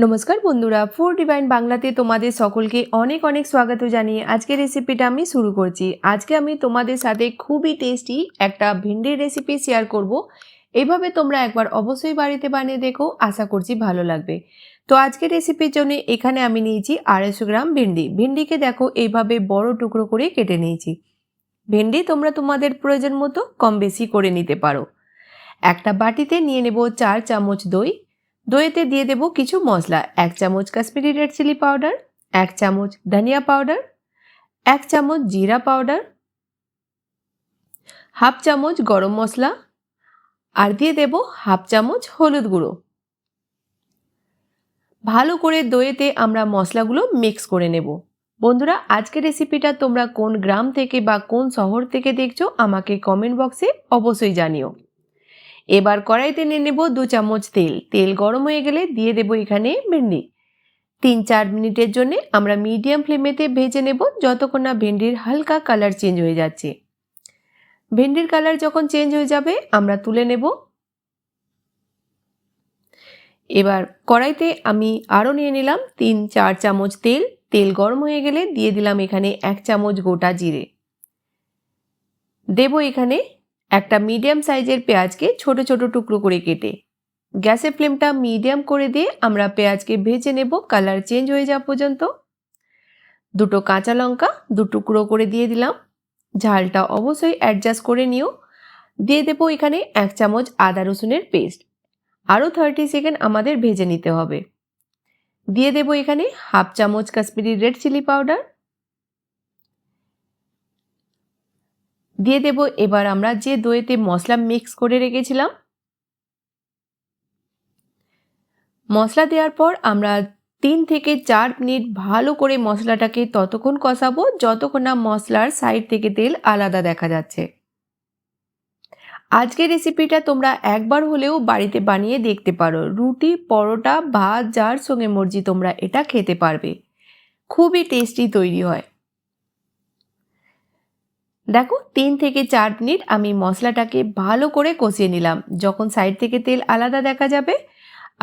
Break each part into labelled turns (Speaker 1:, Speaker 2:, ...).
Speaker 1: নমস্কার বন্ধুরা, food divine বাংলাতে তোমাদের সকলকে অনেক অনেক স্বাগত জানিয়ে আজকের রেসিপিটা আমি শুরু করছি। আজকে আমি তোমাদের সাথে খুবই টেস্টি একটা ভিন্ডির রেসিপি শেয়ার করব। এইভাবে তোমরা একবার অবশ্যই বাড়িতে বানিয়ে দেখো, আশা করছি ভালো লাগবে। তো আজকের রেসিপির জন্য এখানে আমি নিয়েছি 250 গ্রাম ভিন্ডি। ভিন্ডিকে দেখো এইভাবে বড় টুকরো করে কেটে নিয়েছি। ভেন্ডি তোমরা তোমাদের প্রয়োজন মতো কম বেশি করে নিতে পারো। একটা বাটিতে নিয়ে নেব 4 চামচ দই। দইতে দিয়ে দেব কিছু মশলা, 1 চামচ কাশ্মীরি রেড চিলি পাউডার, 1 চামচ ধনিয়া পাউডার, 1 চামচ জিরা পাউডার, হাফ চামচ গরম মশলা আর দিয়ে দেব হাফ চামচ হলুদ গুঁড়ো। ভালো করে দইতে আমরা মশলাগুলো মিক্স করে নেব। বন্ধুরা, আজকের রেসিপিটা তোমরা কোন গ্রাম থেকে বা কোন শহর থেকে দেখছো আমাকে কমেন্ট বক্সে অবশ্যই জানিও। এবার কড়াইতে নিয়ে নেব 2 চামচ তেল। তেল গরম হয়ে গেলে দিয়ে দেব এখানে ভেন্ডি। 3-4 মিনিটের জন্য আমরা মিডিয়াম ফ্লেমেতে ভেজে নেব, যতক্ষণ না ভেন্ডির হালকা কালার চেঞ্জ হয়ে যাচ্ছে। ভেন্ডির কালার যখন চেঞ্জ হয়ে যাবে আমরা তুলে নেব। এবার কড়াইতে আমি আরও নিয়ে নিলাম 3-4 চামচ তেল। তেল গরম হয়ে গেলে দিয়ে দিলাম এখানে 1 চামচ গোটা জিরে। দেব এখানে একটা মিডিয়াম সাইজের পেঁয়াজকে ছোট ছোট টুকরো করে কেটে। গ্যাসের ফ্লেমটা মিডিয়াম করে দিয়ে আমরা পেঁয়াজকে ভেজে নেব কালার চেঞ্জ হয়ে যাওয়া পর্যন্ত। দুটো কাঁচা লঙ্কা 2 টুকরো করে দিয়ে দিলাম। ঝালটা অবশ্যই অ্যাডজাস্ট করে নিও। দিয়ে দেবো এখানে 1 চামচ আদা রসুনের পেস্ট। আরও 30 সেকেন্ড আমাদের ভেজে নিতে হবে। দিয়ে দেবো এখানে হাফ চামচ কাশ্মীরি রেড চিলি পাউডার। দিয়ে দেব এবার আমরা যে দইতে মশলা মিক্স করে রেখেছিলাম। মশলা দেওয়ার পর আমরা 3 থেকে 4 মিনিট ভালো করে মশলাটাকে ততক্ষণ কষাবো যতক্ষণ না মশলার সাইড থেকে তেল আলাদা দেখা যাচ্ছে। আজকের রেসিপিটা তোমরা একবার হলেও বাড়িতে বানিয়ে দেখতে পারো। রুটি, পরোটা, ভাত যার সঙ্গে মর্জি তোমরা এটা খেতে পারবে। খুবই টেস্টি তৈরি হয়। দেখো 3 থেকে 4 মিনিট আমি মশলাটাকে ভালো করে কষিয়ে নিলাম। যখন সাইড থেকে তেল আলাদা দেখা যাবে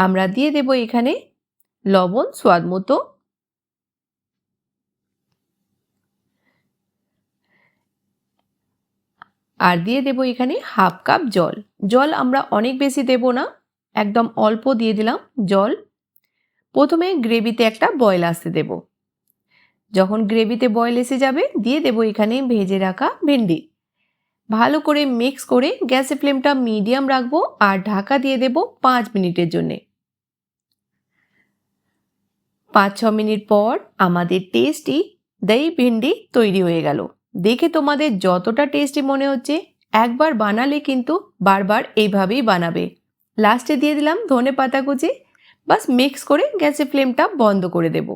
Speaker 1: আমরা দিয়ে দেব এখানে লবণ স্বাদ মতো। আর দিয়ে দেব এখানে হাফ কাপ জল। জল আমরা অনেক বেশি দেব না, একদম অল্প দিয়ে দিলাম জল। প্রথমে গ্রেভিতে একটা বয়েল আসতে দেব। যখন গ্রেভিতে বয়েল এসে যাবে দিয়ে দেব এখানে ভেজে রাখা ভেন্ডি। ভালো করে মিক্স করে গ্যাসের ফ্লেমটা মিডিয়াম রাখবো আর ঢাকা দিয়ে দেব 5 মিনিটের জন্যে। 5-6 মিনিট পর আমাদের টেস্টি দই ভিন্ডি তৈরি হয়ে গেল। দেখে তোমাদের যতটা টেস্টি মনে হচ্ছে একবার বানালে কিন্তু বারবার এইভাবেই বানাবে। লাস্টে দিয়ে দিলাম ধনে পাতা কুচি। বাস মিক্স করে গ্যাসের ফ্লেমটা বন্ধ করে দেব।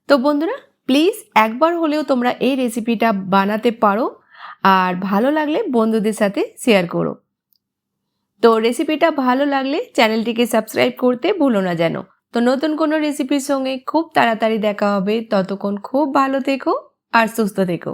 Speaker 1: তো বন্ধুরা, প্লিজ একবার হলেও তোমরা এই রেসিপিটা বানাতে পারো আর ভালো লাগলে বন্ধুদের সাথে শেয়ার করো। তো রেসিপিটা ভালো লাগলে চ্যানেলটিকে সাবস্ক্রাইব করতে ভুলো না যেন। তো নতুন কোনো রেসিপির সঙ্গে খুব তাড়াতাড়ি দেখা হবে। ততক্ষণ খুব ভালো থেকো আর সুস্থ থেকো।